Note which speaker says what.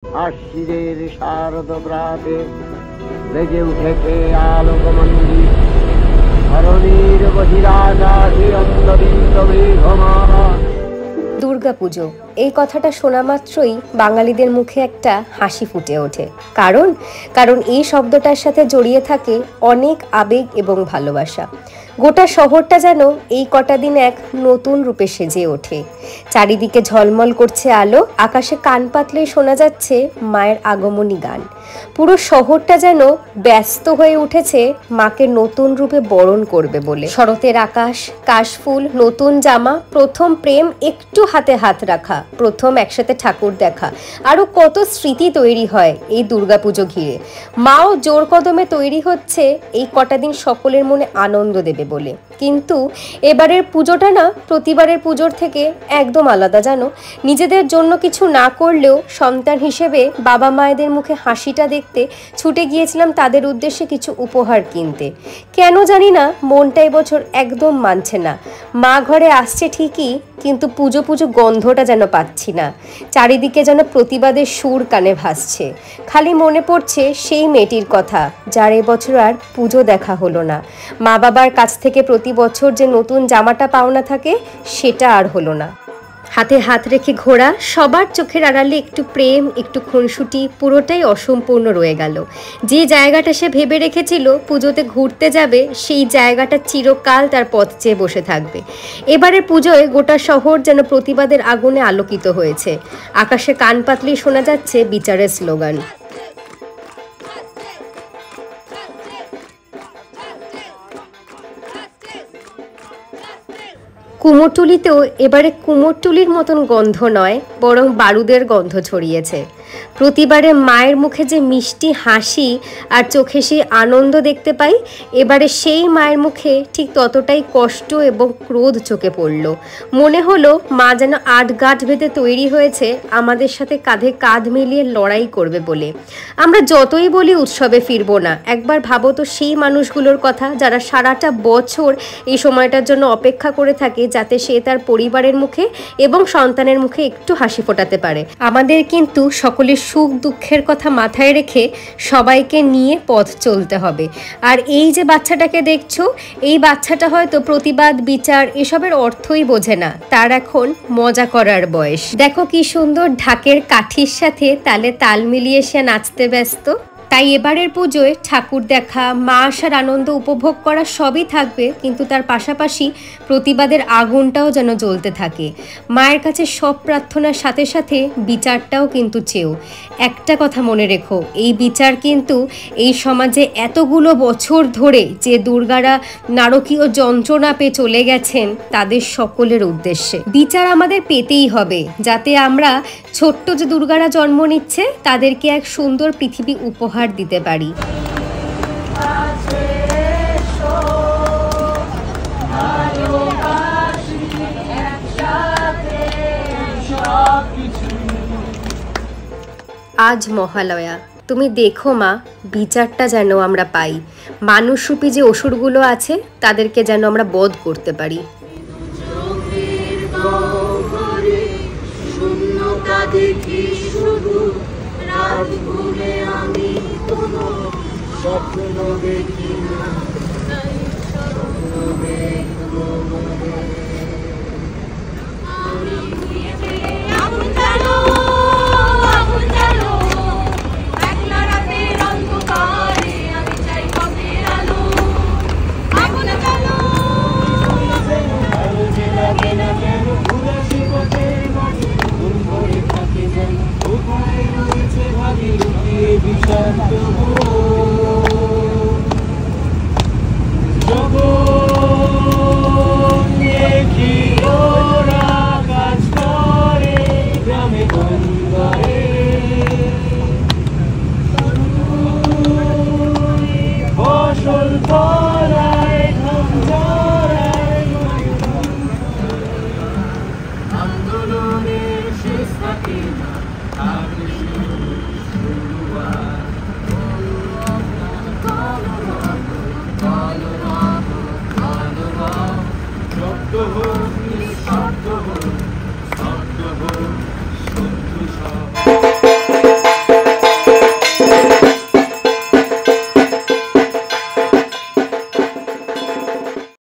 Speaker 1: আশ্বিরের শারদ প্রাতে বেজে উঠেছে আলোকমন্দির, ধরণীর বহিরাকাশে অন্ধবিত মেঘমালা।
Speaker 2: দুর্গাপুজো এই কথাটা শোনা মাত্রই বাঙালিদের মুখে একটা হাসি ফুটে ওঠে। কারণ এই শব্দটার সাথে জড়িয়ে থাকে অনেক আবেগ এবং ভালোবাসা। গোটা শহরটা যেন এই কটা দিন এক নতুন রূপে সেজে ওঠে। চারিদিকে ঝলমল করছে আলো, আকাশে কান পাতলেই শোনা যাচ্ছে মায়ের আগমনী গান। পুরো শহরটা যেন ব্যস্ত হয়ে উঠেছে মাকে নতুন রূপে বরণ করবে বলে। শরতের আকাশ, কাশফুল, নতুন জামা, প্রথম প্রেম, একটু হাতে হাত রাখা, প্রথম একসাথে ঠাকুর দেখা, আরো কত স্মৃতি তৈরি হয় এই দুর্গাপুজো ঘিরে। মাও জোর কদমে তৈরি হচ্ছে এই কটা দিন সকলের মনে আনন্দ দেবে বলে। কিন্তু এবারের পুজোটা না প্রতিবারের পুজোর থেকে একদম আলাদা জানো। নিজেদের জন্য কিছু না করলেও সন্তান হিসেবে বাবা মায়েদের মুখে হাসিটা দেখতে ছুটে গিয়েছিলাম তাদের উদ্দেশ্যে কিছু উপহার কিনতে। কেন জানি না মনটা এবছর একদম মানছে না। মা ঘরে আসছে ঠিকই, কিন্তু পুজো গন্ধটা যেন পাচ্ছি না। চারিদিকে যেন প্রতিবাদের সুর কানে ভাসছে। খালি মনে পড়ছে সেই মেয়েটির কথা যার এবছর আর পুজো দেখা হলো না। মা বাবার কাছ থেকে প্রতি বছর যে নতুন জামাটা পাওনা থাকে সেটা আর হলো না। হাতে হাত রেখে ঘোরা, সবার চোখের আড়ালে একটু প্রেম, একটু খুনসুটি, পুরোটাই অসম্পূর্ণ রয়ে গেল। যে জায়গাটা সে ভেবে রেখেছিল পুজোতে ঘুরতে যাবে, সেই জায়গাটা চিরকাল তার পথ চেয়ে বসে থাকবে। এবারে পুজোয় গোটা শহর যেন প্রতিবাদের আগুনে আলোকিত হয়েছে। আকাশে কান পাতলেই শোনা যাচ্ছে বিচারের স্লোগান। কুমোরটুলিতেও এবারে কুমোরটুলির মতন গন্ধ নয়, বরং বারুদের গন্ধ ছড়িয়েছে। প্রতিবারে মায়ের মুখে যে মিষ্টি হাসি আর চোখে সেই আনন্দ দেখতে পাই, এবারে সেই মায়ের মুখে ঠিক ততটাই কষ্ট এবং ক্রোধ চোখে পড়ল। মনে হলো মা যেন আটঘাট বেঁধে তৈরি হয়েছে আমাদের সাথে কাঁধে কাঁধ মিলিয়ে লড়াই করবে বলে। আমরা যতই বলি উৎসবে ফিরবো না, একবার ভাবো তো সেই মানুষগুলোর কথা যারা সারাটা বছর এই সময়টার জন্য অপেক্ষা করে থাকে যাতে সে তার পরিবারের মুখে এবং সন্তানের মুখে একটু হাসি ফোটাতে পারে। আমাদের কিন্তু সকলের সুখ দুঃখের কথা মাথায় রেখে সবাইকে নিয়ে পথ চলতে হবে। আর এই যে বাচ্চাটাকে দেখছো, এই বাচ্চাটা হয়তো প্রতিবাদ, বিচার এসবের অর্থই বোঝে না। তার এখন মজা করার বয়স। দেখো কি সুন্দর ঢাকের কাঠির সাথে তালে তাল মিলিয়ে সে নাচতে ব্যস্ত। তাই এবারের পুজোয় ঠাকুর দেখা, মা আসার আনন্দ উপভোগ করা সবই থাকবে, কিন্তু তার পাশাপাশি প্রতিবাদের আগুনটাও যেন জ্বলতে থাকে। মায়ের কাছে সব প্রার্থনার সাথে সাথে বিচারটাও কিন্তু চেয়েও। একটা কথা মনে রেখো, এই বিচার কিন্তু এই সমাজে এতগুলো বছর ধরে যে দুর্গারা নারকীয় যন্ত্রণা পেয়ে চলে গেছেন তাদের সকলের উদ্দেশ্যে বিচার আমাদের পেতেই হবে, যাতে আমরা ছোট্ট যে দুর্গারা জন্ম নিচ্ছে তাদেরকে এক সুন্দর পৃথিবী উপহার দিতে পারি। আজ মহালয়া, তুমি দেখো মা, বিচারটা যেন আমরা পাই। মানুষরূপী যে অসুরগুলো আছে তাদেরকে যেন আমরা বধ করতে পারি। দেখি শুধু রাত ভুলে আমি কোনো স্বপ্ন দেখি না,
Speaker 1: বিষাক্ত